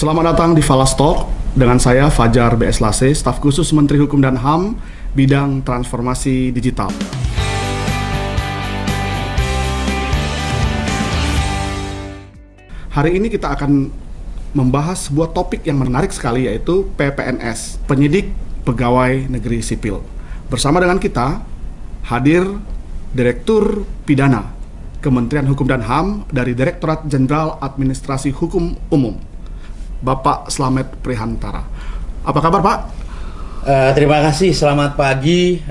Selamat datang di Falas Talk dengan saya Fajar B.S. Lase, staf khusus Menteri Hukum dan HAM, bidang transformasi digital. Hari ini kita akan membahas sebuah topik yang menarik sekali, yaitu PPNS, Penyidik Pegawai Negeri Sipil. Bersama dengan kita hadir Direktur Pidana Kementerian Hukum dan HAM dari Direktorat Jenderal Administrasi Hukum Umum, Bapak Slamet Prihantara. Apa kabar, Pak? Terima kasih, selamat pagi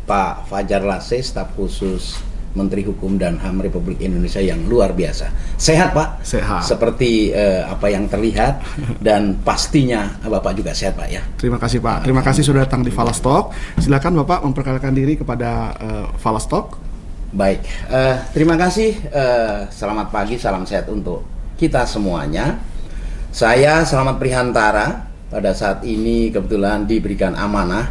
Pak Fajar Lase, staf khusus Menteri Hukum dan HAM Republik Indonesia yang luar biasa. Sehat, Pak? Sehat. Seperti apa yang terlihat, dan pastinya Bapak juga sehat, Pak, ya? Terima kasih, Pak. Terima kasih sudah datang di Falas Talk. Silakan Bapak memperkenalkan diri kepada Falas Talk. Baik, terima kasih. Selamat pagi, salam sehat untuk kita semuanya. Saya Slamet Prihantara, pada saat ini kebetulan diberikan amanah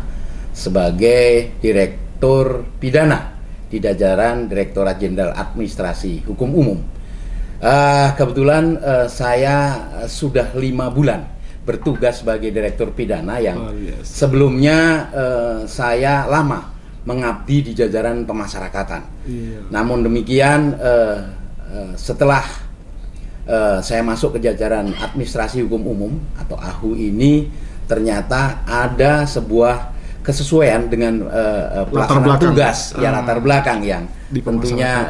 sebagai Direktur Pidana di jajaran Direktorat Jenderal Administrasi Hukum Umum. Kebetulan saya sudah 5 bulan bertugas sebagai Direktur Pidana yang sebelumnya saya lama mengabdi di jajaran pemasyarakatan. Namun demikian, setelah saya masuk ke jajaran Administrasi Hukum Umum atau AHU ini, ternyata ada sebuah kesesuaian dengan pelaksanaan tugas, latar belakang yang tentunya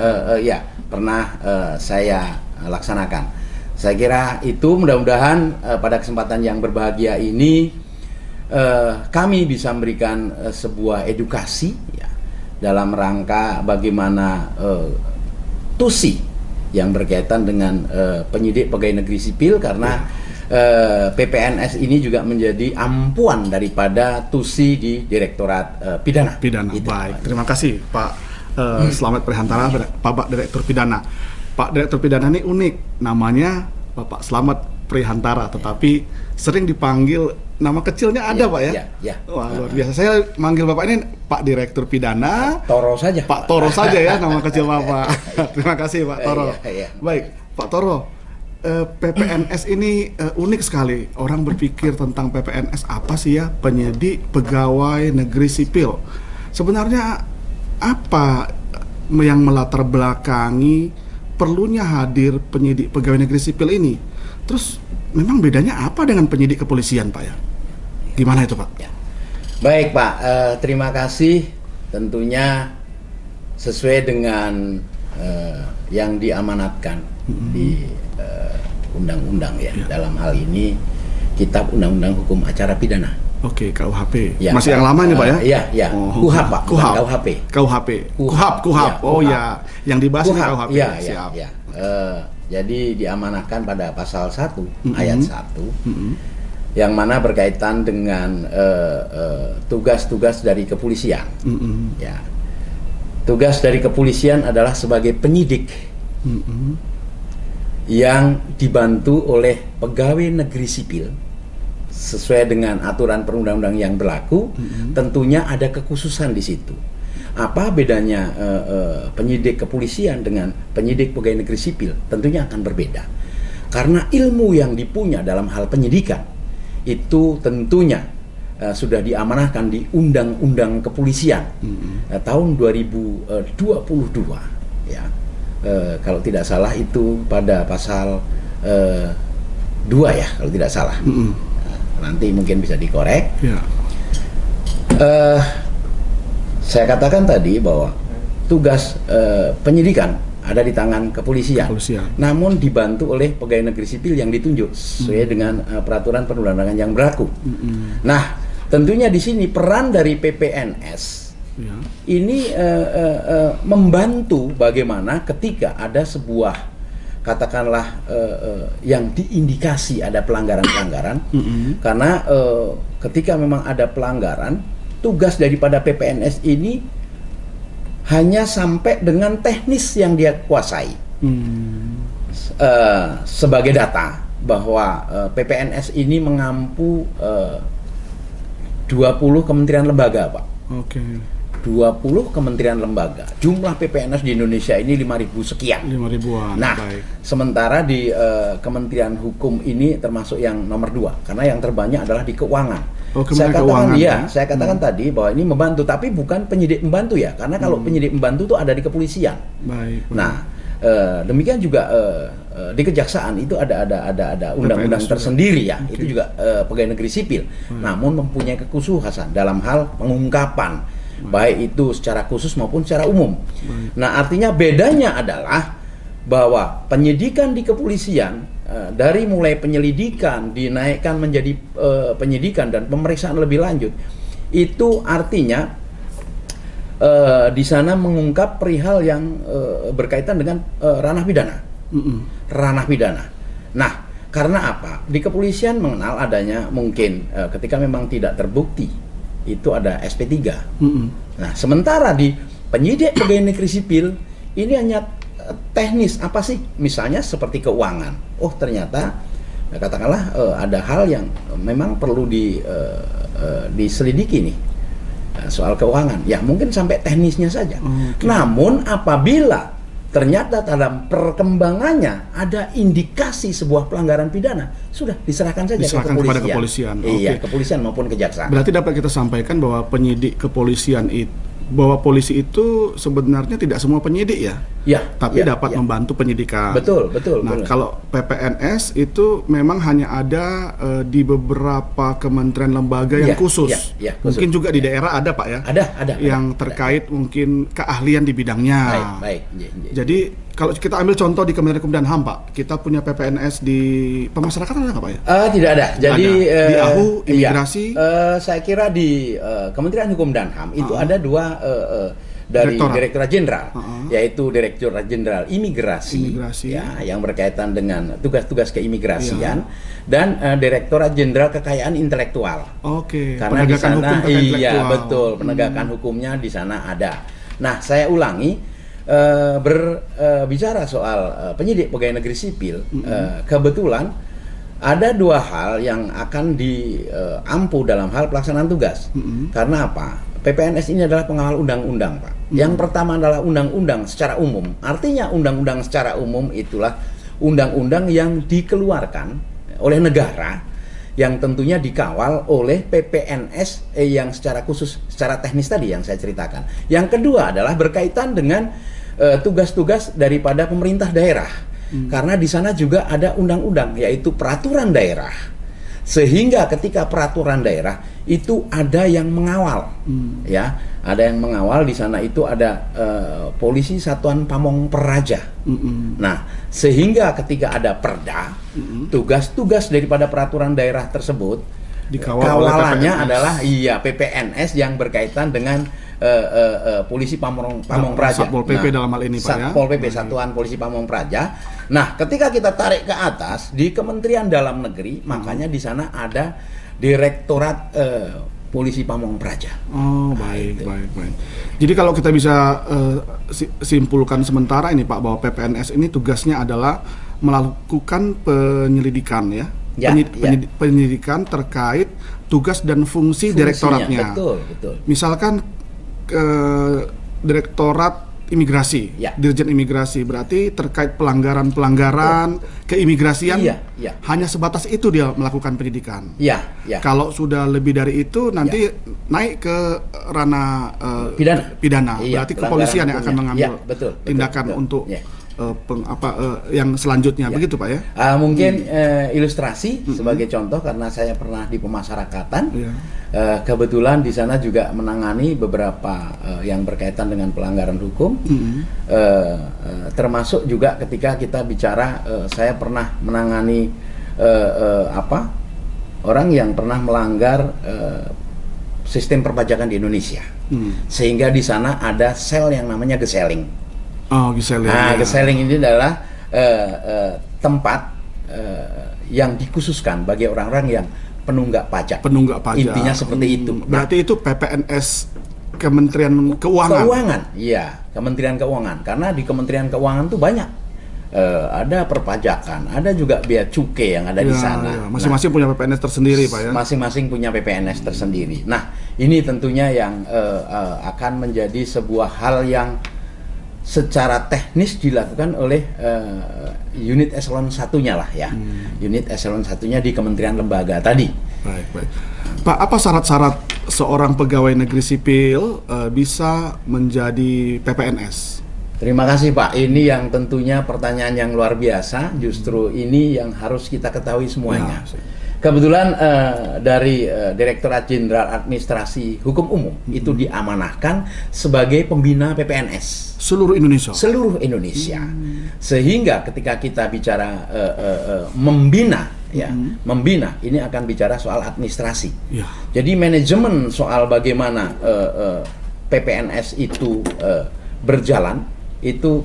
pernah saya laksanakan. Saya kira itu mudah-mudahan pada kesempatan yang berbahagia ini kami bisa memberikan sebuah edukasi ya, dalam rangka bagaimana TUSI yang berkaitan dengan penyidik pegawai negeri sipil, karena PPNS ini juga menjadi ampuan daripada TUSI di Direktorat Pidana. Gitu. Baik, terima kasih Pak Slamet Prihantara, Bapak Direktur Pidana. Pak Direktur Pidana ini unik, namanya Bapak Slamet Prihantara, tetapi sering dipanggil nama kecilnya ada, Pak, ya? Wah, luar biasa. Saya manggil Bapak ini Pak Direktur Pidana. Toro saja. Pak Toro saja ya nama kecil Bapak. Terima kasih, Pak Toro. Baik, Pak Toro. PPNS ini unik sekali. Orang berpikir tentang PPNS apa sih ya? Penyidik Pegawai Negeri Sipil. Sebenarnya apa yang melatar belakangi perlunya hadir penyidik pegawai negeri sipil ini? Terus memang bedanya apa dengan penyidik kepolisian, Pak, ya? Gimana itu, Pak? Ya. Baik, Pak. Terima kasih. Tentunya sesuai dengan yang diamanatkan di undang-undang ya. Dalam hal ini Kitab Undang-Undang Hukum Acara Pidana. Oke, KUHP. Ya, masih yang lama ini, Pak, ya? Iya. KUHP, Pak. KUHP. KUHP. Oh ya, yang dibahas ini KUHP. Iya. Jadi diamanahkan pada pasal 1 ayat 1 yang mana berkaitan dengan tugas-tugas dari kepolisian. Ya. Tugas dari kepolisian adalah sebagai penyidik yang dibantu oleh pegawai negeri sipil sesuai dengan aturan perundang-undangan yang berlaku. Tentunya ada kekhususan di situ. Apa bedanya penyidik kepolisian dengan penyidik pegawai negeri sipil? Tentunya akan berbeda. Karena ilmu yang dipunya dalam hal penyidikan itu tentunya sudah diamanahkan di Undang-Undang Kepolisian tahun 2022 ya. Kalau tidak salah itu pada pasal 2 ya, kalau tidak salah. Nanti mungkin bisa dikorek. Saya katakan tadi bahwa tugas penyidikan ada di tangan kepolisian, namun dibantu oleh pegawai negeri sipil yang ditunjuk sesuai dengan peraturan perundang-undangan yang berlaku. Nah, tentunya di sini peran dari PPNS ini membantu bagaimana ketika ada sebuah katakanlah yang diindikasi ada pelanggaran-pelanggaran, karena ketika memang ada pelanggaran, tugas daripada PPNS ini hanya sampai dengan teknis yang dia kuasai sebagai data bahwa PPNS ini mengampu 20 kementerian lembaga, Pak. 20 kementerian lembaga. Jumlah PPNS di Indonesia ini 5.000 sekian. 5.000-an. Nah, baik. sementara di Kementerian Hukum ini termasuk yang nomor 2 karena yang terbanyak adalah di keuangan. Oh, saya katakan keuangan, ya, saya katakan tadi bahwa ini membantu, tapi bukan penyidik membantu ya, karena kalau penyidik membantu itu ada di kepolisian. Baik. Nah, demikian juga di kejaksaan itu ada undang-undang tersendiri ya, itu juga pegawai negeri sipil. Namun mempunyai kekhususan dalam hal pengungkapan, baik itu secara khusus maupun secara umum. Nah, artinya bedanya adalah bahwa penyidikan di kepolisian dari mulai penyelidikan dinaikkan menjadi penyidikan dan pemeriksaan lebih lanjut, itu artinya di sana mengungkap perihal yang berkaitan dengan ranah pidana. Ranah pidana. Nah, karena apa? Di kepolisian mengenal adanya mungkin ketika memang tidak terbukti itu ada SP3. Nah, sementara di penyidik pegawai negeri sipil ini hanya teknis, apa sih? Misalnya seperti keuangan. Oh, ternyata katakanlah ada hal yang memang perlu diselidiki nih. Soal keuangan. Ya, mungkin sampai teknisnya saja. Namun apabila ternyata dalam perkembangannya ada indikasi sebuah pelanggaran pidana, sudah diserahkan saja ke kepolisian. Kepada kepolisian. Iya, kepolisian maupun kejaksaan. Berarti dapat kita sampaikan bahwa penyidik kepolisian itu, bahwa polisi itu sebenarnya tidak semua penyidik ya? Ya, tapi dapat membantu penyidikan. Betul. Nah, kalau PPNS itu memang hanya ada di beberapa kementerian lembaga yang khusus. Mungkin juga di daerah ada, Pak ya? Ada. Yang terkait mungkin keahlian di bidangnya. Baik. Jadi kalau kita ambil contoh di Kementerian Hukum dan HAM, Pak, kita punya PPNS di pemasyarakatan ada nggak, Pak ya? Tidak ada. Jadi di AHU, imigrasi. Saya kira di Kementerian Hukum dan HAM itu ada 2 dari Direktorat Jenderal, yaitu Direktorat Jenderal Imigrasi. Ya, yang berkaitan dengan tugas-tugas keimigrasian, dan Direktorat Jenderal Kekayaan Intelektual. Karena di sana betul, penegakan hukumnya di sana ada. Nah, saya ulangi, berbicara soal penyidik pegawai negeri sipil, kebetulan ada 2 hal yang akan diampu dalam hal pelaksanaan tugas. Karena apa? PPNS ini adalah pengawal undang-undang, Pak. Yang pertama adalah undang-undang secara umum. Artinya undang-undang secara umum itulah undang-undang yang dikeluarkan oleh negara, yang tentunya dikawal oleh PPNS yang secara khusus, secara teknis tadi yang saya ceritakan. Yang kedua adalah berkaitan dengan tugas-tugas daripada pemerintah daerah. Karena di sana juga ada undang-undang, yaitu peraturan daerah. Sehingga ketika peraturan daerah itu ada yang mengawal, ya, ada yang mengawal di sana itu ada polisi Satuan Pamong Praja. Nah, sehingga ketika ada perda, tugas-tugas daripada peraturan daerah tersebut kawalannya adalah PPNS yang berkaitan dengan polisi Pamong Praja. Satpol PP dalam hal ini, Pak ya. Satpol PP, Satuan Polisi Pamong Praja. Nah, ketika kita tarik ke atas di Kementerian Dalam Negeri, makanya di sana ada Direktorat Polisi Pamong Praja. Baik. Jadi kalau kita bisa simpulkan sementara ini, Pak, bahwa PPNS ini tugasnya adalah melakukan penyelidikan ya. Penyelidikan terkait tugas dan fungsi direktoratnya. Betul. Misalkan Direktorat Imigrasi, Dirjen Imigrasi, berarti terkait pelanggaran keimigrasian, hanya sebatas itu dia melakukan penyidikan. Kalau sudah lebih dari itu nanti naik ke ranah pidana. Berarti kepolisian yang akan mengambil tindakan untuk yang selanjutnya, begitu Pak ya? Mungkin ilustrasi sebagai contoh, karena saya pernah di pemasyarakatan, kebetulan di sana juga menangani beberapa yang berkaitan dengan pelanggaran hukum, termasuk juga ketika kita bicara, saya pernah menangani orang yang pernah melanggar sistem perpajakan di Indonesia, sehingga di sana ada sel yang namanya geseling. Geseling ini adalah tempat yang dikhususkan bagi orang-orang yang penunggak pajak. Intinya seperti itu. Berarti itu PPNS Kementerian Keuangan. Iya, Kementerian Keuangan. Karena di Kementerian Keuangan itu banyak ada perpajakan, ada juga bea cukai yang ada di sana. Masing-masing punya PPNS tersendiri, Pak ya. Masing-masing punya PPNS tersendiri. Nah, ini tentunya yang akan menjadi sebuah hal yang secara teknis dilakukan oleh unit eselon satunya lah ya. Unit eselon satunya di kementerian lembaga tadi. Baik. Pak, apa syarat-syarat seorang pegawai negeri sipil bisa menjadi PPNS? Terima kasih Pak, ini yang tentunya pertanyaan yang luar biasa, justru ini yang harus kita ketahui semuanya. Kebetulan dari Direktorat Jenderal Administrasi Hukum Umum itu diamanahkan sebagai pembina PPNS. Seluruh Indonesia? Seluruh Indonesia. Sehingga ketika kita bicara membina, membina, ini akan bicara soal administrasi. Jadi manajemen soal bagaimana PPNS itu berjalan, itu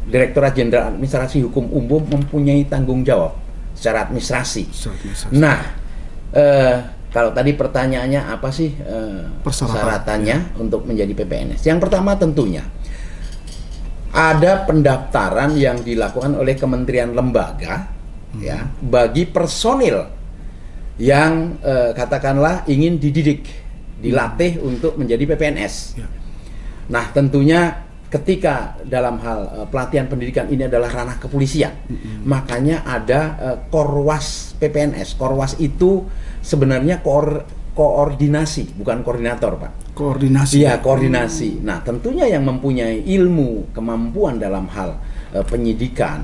Direktorat Jenderal Administrasi Hukum Umum mempunyai tanggung jawab secara administrasi. Nah, kalau tadi pertanyaannya apa sih persyaratannya untuk menjadi PPNS? Yang pertama tentunya ada pendaftaran yang dilakukan oleh kementerian lembaga ya bagi personil yang katakanlah ingin dididik, dilatih untuk menjadi PPNS. Nah, tentunya ketika dalam hal pelatihan pendidikan ini adalah ranah kepolisian, makanya ada Korwas PPNS. Korwas itu sebenarnya koordinasi, bukan koordinator, Pak. Koordinasi. Iya, koordinasi. Nah, tentunya yang mempunyai ilmu, kemampuan dalam hal penyidikan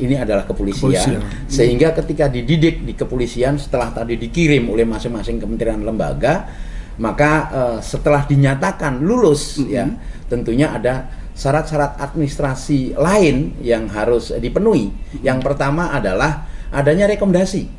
ini adalah kepolisian. Sehingga ketika dididik di kepolisian, setelah tadi dikirim oleh masing-masing kementerian lembaga, maka setelah dinyatakan lulus ya, tentunya ada syarat-syarat administrasi lain yang harus dipenuhi. Yang pertama adalah adanya rekomendasi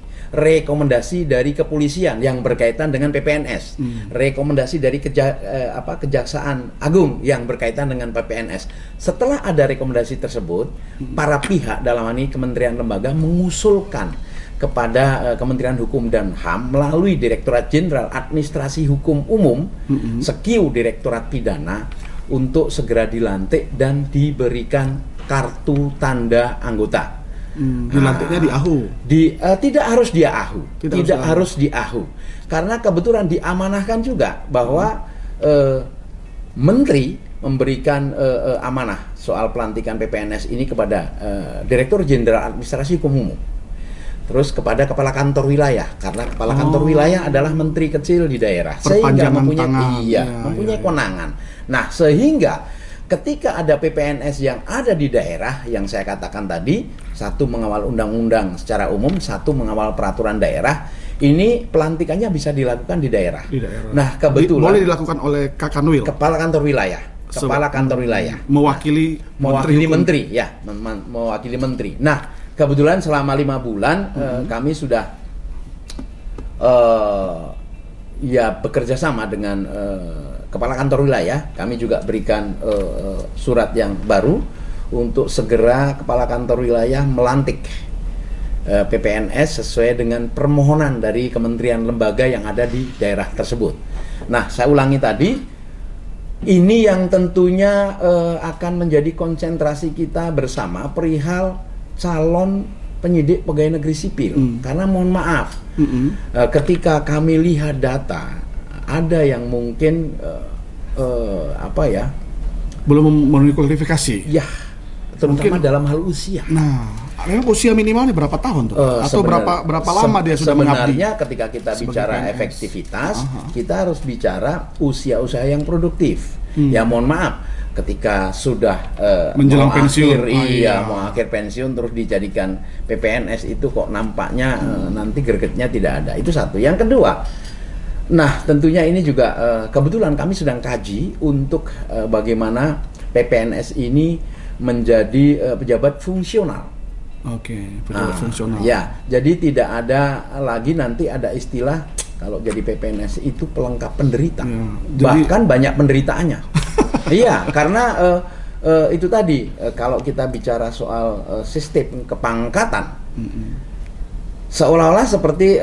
dari kepolisian yang berkaitan dengan PPNS, rekomendasi dari Kejaksaan Agung yang berkaitan dengan PPNS. Setelah ada rekomendasi tersebut, para pihak dalam ini kementerian lembaga mengusulkan kepada Kementerian Hukum dan HAM melalui Direktorat Jenderal Administrasi Hukum Umum, Sekiu Direktorat Pidana, untuk segera dilantik dan diberikan kartu tanda anggota. Dilantiknya di AHU? Tidak harus di AHU, tidak harus di AHU, karena kebetulan diamanahkan juga bahwa Menteri memberikan amanah soal pelantikan PPNS ini kepada Direktur Jenderal Administrasi Hukum Umum. Terus kepada kepala kantor wilayah, karena kepala kantor wilayah adalah menteri kecil di daerah, sehingga mempunyai kewenangan. Nah, sehingga ketika ada PPNS yang ada di daerah, yang saya katakan tadi, satu mengawal undang-undang secara umum, satu mengawal peraturan daerah, ini pelantikannya bisa dilakukan di daerah. Nah, kebetulan boleh dilakukan oleh Kakanwil, kepala kantor wilayah, mewakili menteri, ya, mewakili menteri. Nah, kebetulan selama 5 bulan kami sudah bekerja sama dengan kepala kantor wilayah. Kami juga berikan surat yang baru untuk segera kepala kantor wilayah melantik PPNS sesuai dengan permohonan dari kementerian lembaga yang ada di daerah tersebut. Nah, saya ulangi tadi, ini yang tentunya akan menjadi konsentrasi kita bersama perihal calon penyidik pegawai negeri sipil. Karena mohon maaf, ketika kami lihat data, ada yang mungkin belum memenuhi kualifikasi. Ya, terutama dalam hal usia. Nah, usia minimalnya berapa tahun tuh? Atau berapa lama dia sudah mengabdi? Sebenarnya ketika kita bicara PNS, efektivitas, kita harus bicara usia-usia yang produktif. Ya mohon maaf, ketika sudah menjelang pensiun, mau akhir pensiun terus dijadikan PPNS itu kok nampaknya nanti gregetnya tidak ada. Itu satu. Yang kedua, nah tentunya ini juga kebetulan kami sedang kaji untuk bagaimana PPNS ini menjadi pejabat fungsional. Pejabat fungsional. Ya, jadi tidak ada lagi nanti ada istilah kalau jadi PPNS itu pelengkap penderita. Bahkan banyak penderitaannya. Iya, karena itu tadi kalau kita bicara soal sistem kepangkatan, seolah-olah seperti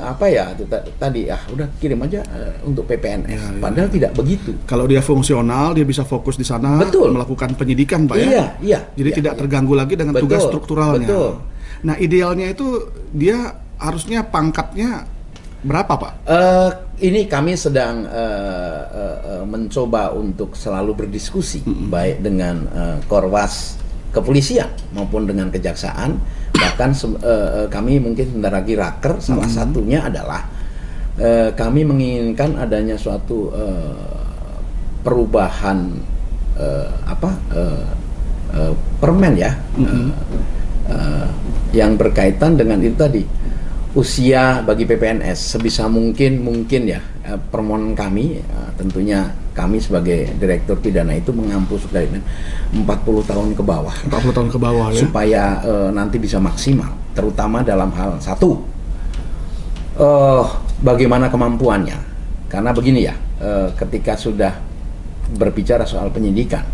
apa ya tadi udah kirim aja untuk PPNS, padahal tidak begitu. Kalau dia fungsional, dia bisa fokus di sana, betul, melakukan penyidikan, Pak, ya. Jadi tidak terganggu lagi dengan betul, tugas strukturalnya. Betul. Nah, idealnya itu dia harusnya pangkatnya berapa, Pak? Ini kami sedang mencoba untuk selalu berdiskusi, baik dengan Korwas Kepolisian maupun dengan Kejaksaan. Bahkan kami mungkin sebentar lagi raker, salah satunya adalah kami menginginkan adanya suatu perubahan permen ya, yang berkaitan dengan itu tadi, usia bagi PPNS. Sebisa mungkin ya, permohonan kami, tentunya kami sebagai Direktur Pidana itu mengampus dari 40 tahun ke bawah. 40 tahun ke bawah ya. Supaya nanti bisa maksimal, terutama dalam hal satu, bagaimana kemampuannya. Karena begini ya, ketika sudah berbicara soal penyidikan,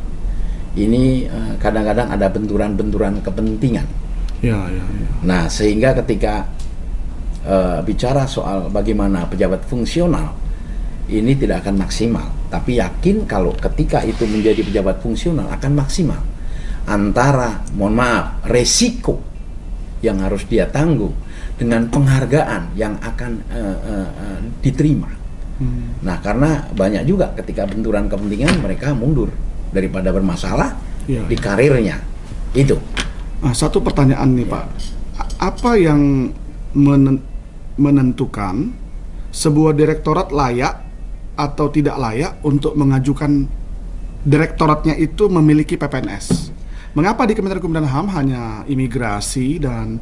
ini kadang-kadang ada benturan-benturan kepentingan. Ya. Nah, sehingga ketika bicara soal bagaimana pejabat fungsional, ini tidak akan maksimal. Tapi yakin kalau ketika itu menjadi pejabat fungsional akan maksimal. Antara, mohon maaf, resiko yang harus dia tanggung dengan penghargaan yang akan diterima. Nah, karena banyak juga ketika benturan kepentingan mereka mundur daripada bermasalah di karirnya. Itu. Nah, satu pertanyaan nih, Pak. Apa yang menentukan sebuah direktorat layak atau tidak layak untuk mengajukan direktoratnya itu memiliki PPNS? Mengapa di Kementerian Hukum dan HAM hanya imigrasi dan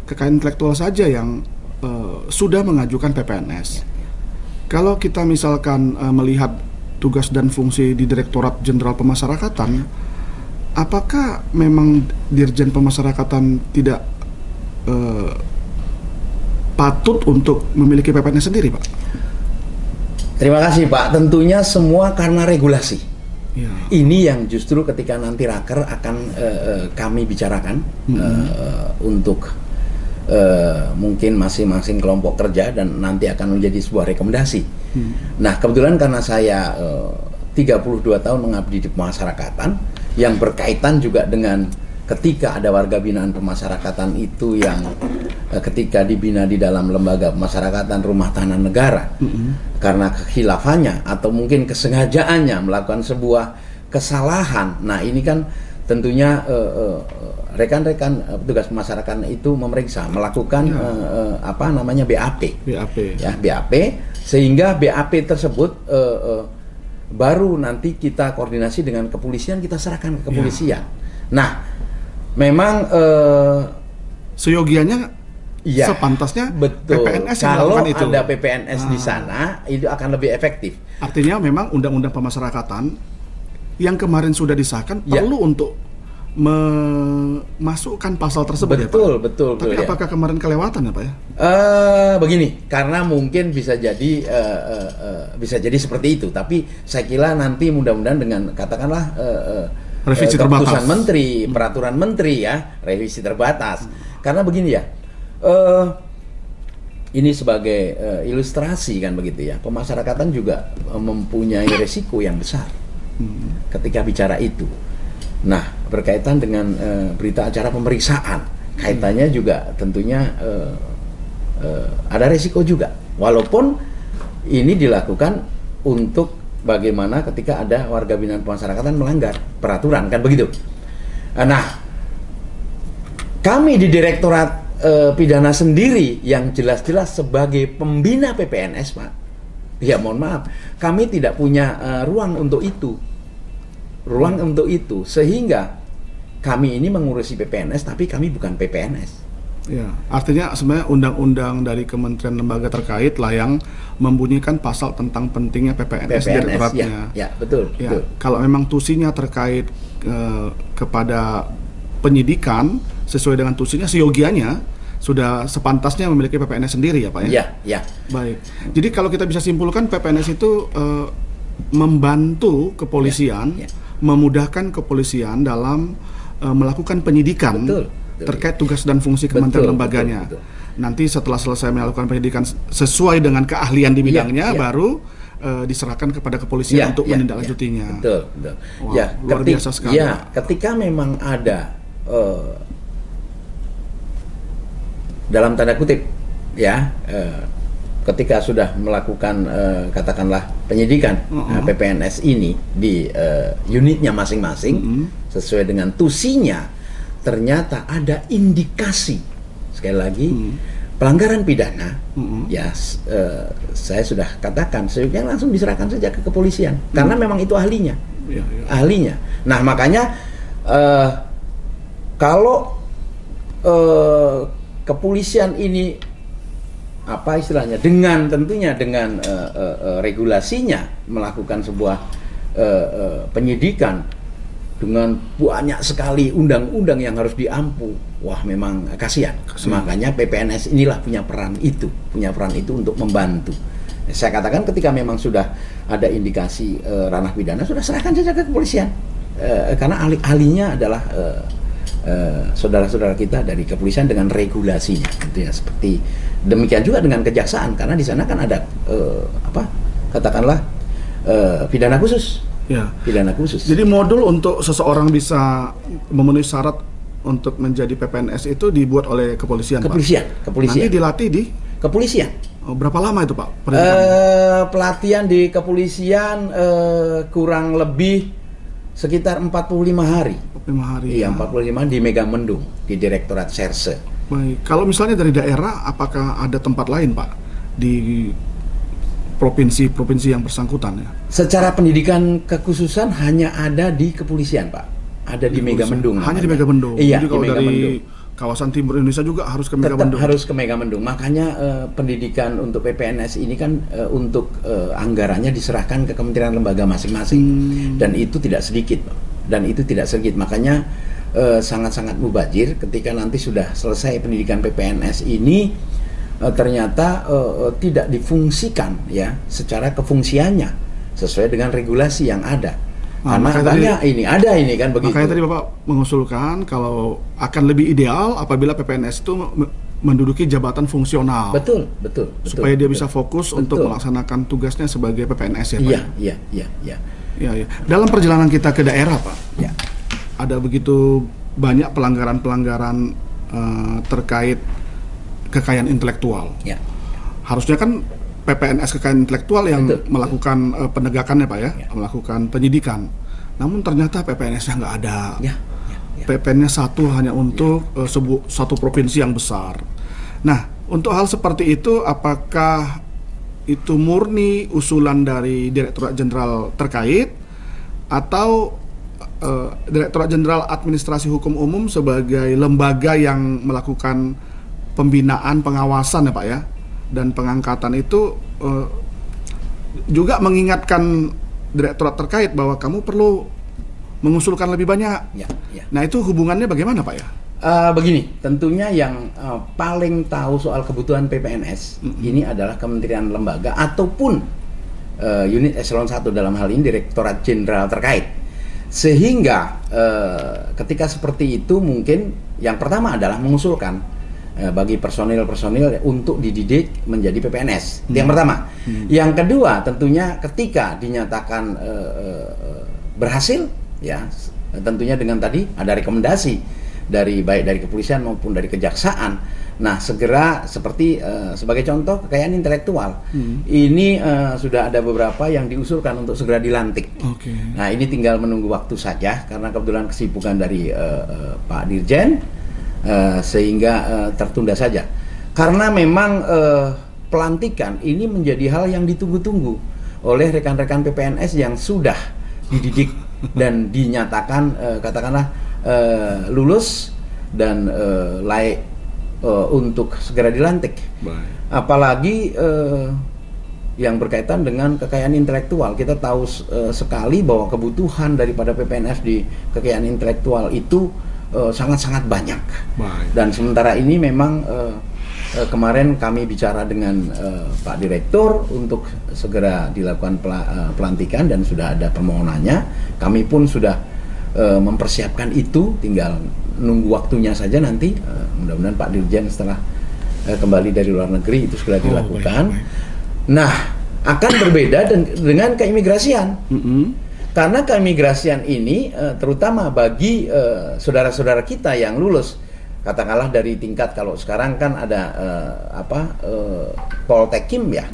kekayaan intelektual saja yang sudah mengajukan PPNS? Kalau kita misalkan melihat tugas dan fungsi di Direktorat Jenderal Pemasyarakatan, apakah memang Dirjen Pemasyarakatan tidak patut untuk memiliki PPNS sendiri, Pak? Terima kasih, Pak. Tentunya semua karena regulasi. Ya. Ini yang justru ketika nanti raker akan kami bicarakan untuk mungkin masing-masing kelompok kerja dan nanti akan menjadi sebuah rekomendasi. Nah, kebetulan karena saya 32 tahun mengabdi di pemasyarakatan yang berkaitan juga dengan ketika ada warga binaan pemasyarakatan itu yang ketika dibina di dalam lembaga pemasyarakatan rumah tahanan negara, karena kekhilafahnya atau mungkin kesengajaannya melakukan sebuah kesalahan. Nah, ini kan tentunya rekan-rekan petugas pemasyarakatan itu memeriksa, melakukan BAP. Ya, BAP, sehingga BAP tersebut baru nanti kita koordinasi dengan kepolisian, kita serahkan ke kepolisian. Nah, memang seyogianya sepantasnya betul. PPNS yang kalau melakukan itu. Ada PPNS di sana, itu akan lebih efektif. Artinya memang undang-undang pemasyarakatan yang kemarin sudah disahkan perlu untuk memasukkan pasal tersebut. Betul, ya, Pak? betul. Tapi apakah kemarin kelewatan ya, Pak ya? Begini, karena mungkin bisa jadi seperti itu. Tapi saya kira nanti mudah-mudahan dengan katakanlah revisi terbatas, keputusan menteri, peraturan menteri ya, revisi terbatas. Karena begini ya, ini sebagai ilustrasi kan begitu ya. Pemasyarakatan juga mempunyai resiko yang besar ketika bicara itu. Nah, berkaitan dengan berita acara pemeriksaan, kaitannya juga tentunya ada resiko juga. Walaupun ini dilakukan untuk bagaimana ketika ada warga binaan pemasyarakatan melanggar peraturan kan begitu. Nah, kami di Direktorat Pidana sendiri yang jelas-jelas sebagai pembina PPNS, Pak, ya mohon maaf, kami tidak punya ruang untuk itu. Sehingga kami ini mengurusi PPNS tapi kami bukan PPNS. Ya, artinya sebenarnya undang-undang dari kementerian lembaga terkait lah yang membunyikan pasal tentang pentingnya PPNS direktoratnya. Ya, betul. Kalau memang tusinya terkait kepada penyidikan sesuai dengan tusinya, seyogianya sudah sepantasnya memiliki PPNS sendiri ya, Pak ya? Ya. Baik. Jadi kalau kita bisa simpulkan PPNS itu membantu kepolisian, memudahkan kepolisian dalam melakukan penyidikan. Betul. terkait tugas dan fungsi kementerian lembaganya. Betul. Nanti setelah selesai melakukan penyidikan sesuai dengan keahlian di bidangnya, baru diserahkan kepada kepolisian untuk menindaklanjutinya. Betul. Wow, luar biasa sekali. Ketika memang ada dalam tanda kutip ketika sudah melakukan katakanlah penyidikan PPNS ini di unitnya masing-masing sesuai dengan tusinya, ternyata ada indikasi sekali lagi pelanggaran pidana, saya sudah katakan seyogyanya langsung diserahkan saja ke kepolisian karena memang itu ahlinya. Ahlinya. Nah, makanya kalau kepolisian ini apa istilahnya tentunya dengan regulasinya melakukan sebuah penyidikan dengan banyak sekali undang-undang yang harus diampu, wah memang kasihan. Makanya PPNS inilah punya peran itu untuk membantu. Saya katakan ketika memang sudah ada indikasi ranah pidana, sudah serahkan saja ke kepolisian, karena ahlinya adalah saudara-saudara kita dari kepolisian dengan regulasinya, gitu ya. Seperti demikian juga dengan kejaksaan, karena di sana kan ada katakanlah pidana khusus. Pidana khusus. Jadi modul untuk seseorang bisa memenuhi syarat untuk menjadi PPNS itu dibuat oleh kepolisian. Kepolisian. Nanti dilatih di kepolisian. Berapa lama itu, Pak? Pelatihan di kepolisian kurang lebih sekitar 45 hari. 45 hari. Iya, 45 di Megamendung, di Direktorat Serse. Baik. Kalau misalnya dari daerah, apakah ada tempat lain, Pak, di provinsi-provinsi yang bersangkutan ya? Secara pendidikan kekhususan hanya ada di kepolisian, Pak. Ada di Megamendung. Hanya di Megamendung. Iya, jadi kalau dari kawasan timur Indonesia juga harus ke Megamendung. Tetap harus ke Megamendung. Makanya pendidikan untuk PPNS ini kan untuk anggarannya diserahkan ke kementerian lembaga masing-masing. Dan itu tidak sedikit, Pak. Makanya sangat-sangat mubazir ketika nanti sudah selesai pendidikan PPNS ini ternyata tidak difungsikan ya secara kefungsiannya sesuai dengan regulasi yang ada. Karena ini kan begitu. Makanya tadi Bapak mengusulkan kalau akan lebih ideal apabila PPNS itu menduduki jabatan fungsional. Betul. Supaya dia bisa fokus untuk melaksanakan tugasnya sebagai PPNS ya, Pak. Iya. Dalam perjalanan kita ke daerah, Pak. Ya. Ada begitu banyak pelanggaran-pelanggaran terkait kekayaan intelektual. Ya. Harusnya kan PPNS kekayaan intelektual yang melakukan penegakannya, Pak ya, melakukan penyidikan. Namun ternyata PPNS-nya nggak ada. PPN-nya satu hanya untuk satu provinsi yang besar. Nah, untuk hal seperti itu, apakah itu murni usulan dari Direktorat Jenderal terkait atau Direktorat Jenderal Administrasi Hukum Umum sebagai lembaga yang melakukan pembinaan pengawasan ya, Pak ya, dan pengangkatan itu juga mengingatkan direktorat terkait bahwa kamu perlu mengusulkan lebih banyak. Nah, itu hubungannya bagaimana, Pak ya? Begini, tentunya yang paling tahu soal kebutuhan PPNS ini adalah kementerian lembaga ataupun unit eselon 1 dalam hal ini Direktorat Jenderal terkait. Sehingga ketika seperti itu mungkin yang pertama adalah mengusulkan bagi personil-personil untuk dididik menjadi PPNS. Itu yang pertama. Yang kedua, tentunya ketika dinyatakan berhasil, ya tentunya dengan tadi ada rekomendasi baik dari kepolisian maupun dari kejaksaan. Nah, segera seperti sebagai contoh kekayaan intelektual. Ini sudah ada beberapa yang diusulkan untuk segera dilantik. Nah, ini tinggal menunggu waktu saja karena kebetulan kesibukan dari Pak Dirjen. Sehingga tertunda saja karena memang pelantikan ini menjadi hal yang ditunggu-tunggu oleh rekan-rekan PPNS yang sudah dididik dan dinyatakan katakanlah lulus dan layak untuk segera dilantik. Apalagi yang berkaitan dengan kekayaan intelektual, kita tahu sekali bahwa kebutuhan daripada PPNS di kekayaan intelektual itu sangat-sangat banyak. Dan sementara ini memang kemarin kami bicara dengan Pak Direktur untuk segera dilakukan pelantikan dan sudah ada permohonannya. Kami pun sudah mempersiapkan itu, tinggal nunggu waktunya saja nanti. Mudah-mudahan Pak Dirjen setelah kembali dari luar negeri itu segera dilakukan. Nah, akan berbeda dengan keimigrasian. Karena keimigrasian ini terutama bagi saudara-saudara kita yang lulus, katakanlah dari tingkat, kalau sekarang kan ada Poltekim ya,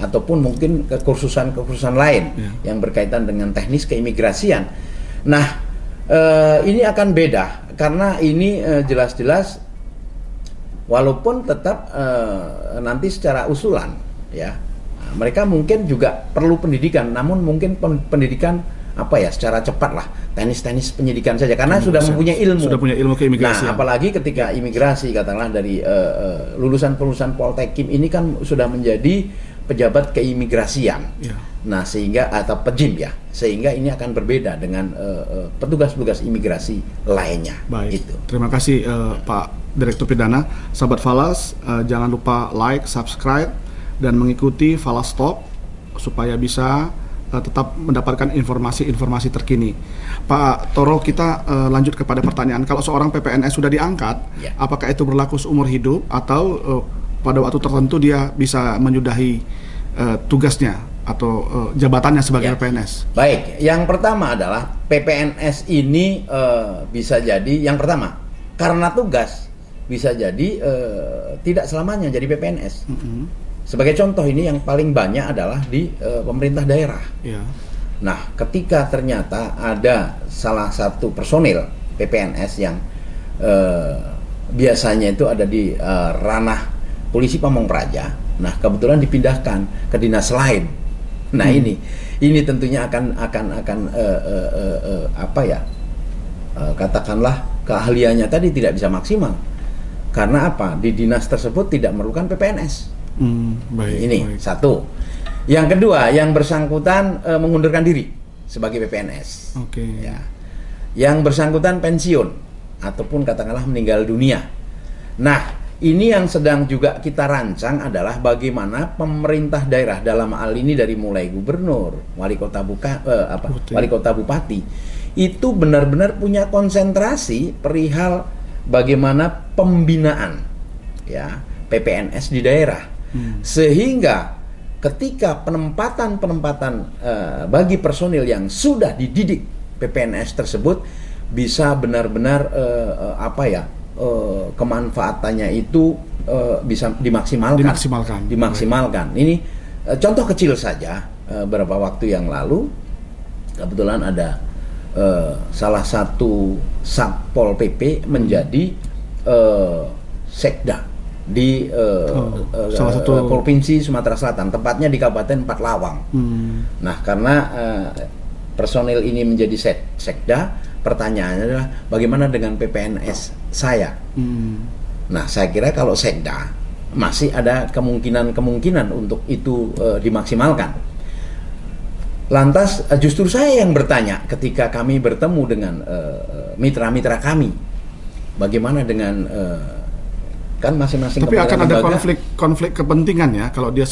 ataupun mungkin kekursusan lain yang berkaitan dengan teknis keimigrasian. Nah, ini akan beda karena ini jelas-jelas walaupun tetap nanti secara usulan ya, mereka mungkin juga perlu pendidikan, namun mungkin pendidikan secara cepat lah, teknis penyidikan saja karena sudah mempunyai ilmu. Sudah punya ilmu keimigrasian. Nah, apalagi ketika imigrasi katakanlah dari lulusan Poltekim ini kan sudah menjadi pejabat keimigrasian. Nah, sehingga atau PEJIM ya. Sehingga ini akan berbeda dengan petugas-petugas imigrasi lainnya. Baik. Gitu. Terima kasih Pak Direktur Pidana. Sahabat Falas, jangan lupa like, subscribe dan mengikuti Falas Talk supaya bisa tetap mendapatkan informasi-informasi terkini. Pak Toro, kita lanjut kepada pertanyaan. Kalau seorang PPNS sudah diangkat, apakah itu berlaku seumur hidup atau pada waktu tertentu dia bisa menyudahi tugasnya atau jabatannya sebagai PPNS? Baik, yang pertama adalah PPNS ini bisa jadi, yang pertama karena tugas bisa jadi tidak selamanya jadi PPNS. Sebagai contoh ini yang paling banyak adalah di pemerintah daerah. Nah, ketika ternyata ada salah satu personil PPNS yang biasanya itu ada di ranah polisi Pamong Praja, nah kebetulan dipindahkan ke dinas lain. Nah ini tentunya akan katakanlah keahliannya tadi tidak bisa maksimal. Karena apa? Di dinas tersebut tidak memerlukan PPNS. Baik. Satu. Yang kedua, yang bersangkutan mengundurkan diri sebagai PPNS. Ya. Yang bersangkutan pensiun ataupun katakanlah meninggal dunia. Nah, ini yang sedang juga kita rancang adalah bagaimana pemerintah daerah dalam hal ini dari mulai gubernur, wali kota bupati itu benar-benar punya konsentrasi perihal bagaimana pembinaan ya PPNS di daerah. Sehingga ketika penempatan bagi personil yang sudah dididik PPNS tersebut bisa benar-benar kemanfaatannya itu bisa dimaksimalkan. Ini contoh kecil saja. Beberapa waktu yang lalu kebetulan ada salah satu Satpol PP menjadi sekda di salah satu provinsi Sumatera Selatan, tepatnya di Kabupaten Pathlawang. Nah, karena personil ini menjadi sekda, pertanyaannya adalah bagaimana dengan PPNS saya? Nah, saya kira kalau sekda masih ada kemungkinan untuk itu dimaksimalkan. Lantas justru saya yang bertanya ketika kami bertemu dengan mitra-mitra kami, bagaimana dengan kan masing-masing. Tapi akan ada konflik kepentingan ya kalau dia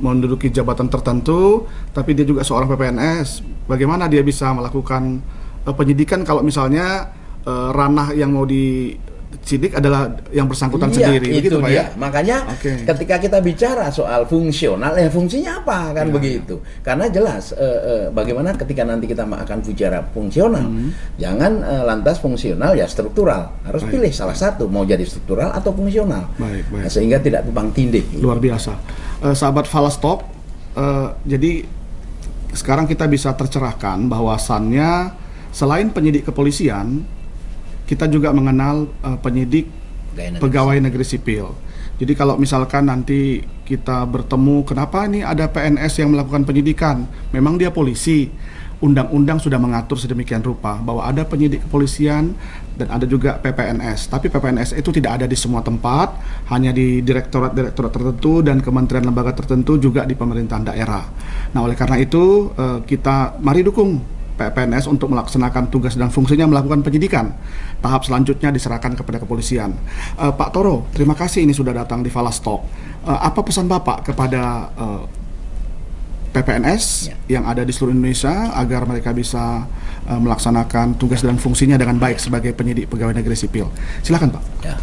menduduki jabatan tertentu, tapi dia juga seorang PPNS. Bagaimana dia bisa melakukan penyidikan kalau misalnya ranah yang mau disidik adalah yang bersangkutan sendiri, begitu Pak ya? Makanya ketika kita bicara soal fungsional, fungsinya apa kan begitu? Karena jelas bagaimana ketika nanti kita akan bicara fungsional, jangan lantas fungsional ya struktural, harus pilih salah satu, mau jadi struktural atau fungsional. Nah, sehingga tidak tumpang tindih. Luar biasa, sahabat Falas Talk. Jadi sekarang kita bisa tercerahkan bahwasannya selain penyidik kepolisian, kita juga mengenal penyidik pegawai negeri sipil. Jadi kalau misalkan nanti kita bertemu, kenapa ini ada PNS yang melakukan penyidikan? Memang dia polisi. Undang-undang sudah mengatur sedemikian rupa bahwa ada penyidik kepolisian dan ada juga PPNS. Tapi PPNS itu tidak ada di semua tempat, hanya di direktorat-direktorat tertentu dan kementerian lembaga tertentu, juga di pemerintahan daerah. Nah, oleh karena itu kita mari dukung PPNS untuk melaksanakan tugas dan fungsinya melakukan penyidikan. Tahap selanjutnya diserahkan kepada kepolisian. Pak Toro, terima kasih ini sudah datang di Falas Talk. Apa pesan Bapak kepada PPNS yang ada di seluruh Indonesia agar mereka bisa melaksanakan tugas dan fungsinya dengan baik sebagai penyidik pegawai negeri sipil. Silakan Pak. Ya.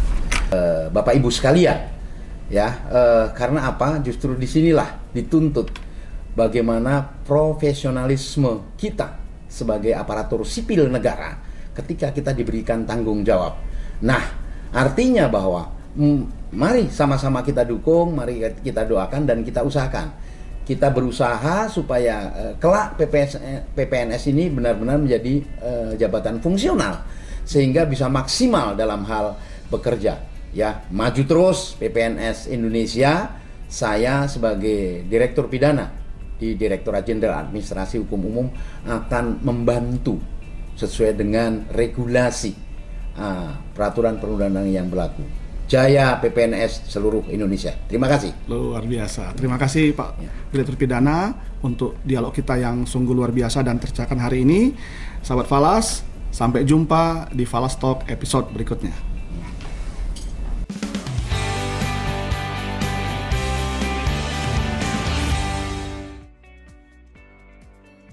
Bapak Ibu sekalian, ya, karena apa? Justru disinilah dituntut bagaimana profesionalisme kita sebagai aparatur sipil negara ketika kita diberikan tanggung jawab. Nah, artinya bahwa mari sama-sama kita dukung, mari kita doakan dan kita usahakan. Kita berusaha supaya kelak PPNS ini benar-benar menjadi jabatan fungsional sehingga bisa maksimal dalam hal bekerja. Ya, maju terus PPNS Indonesia. Saya sebagai Direktur Pidana di Direktorat Jenderal Administrasi Hukum Umum akan membantu sesuai dengan regulasi peraturan perundang-undangan yang berlaku. Jaya PPNS seluruh Indonesia. Terima kasih. Luar biasa. Terima kasih Pak Direktur Pidana untuk dialog kita yang sungguh luar biasa dan tercerahkan hari ini. Sahabat Falas, sampai jumpa di Falas Talk episode berikutnya.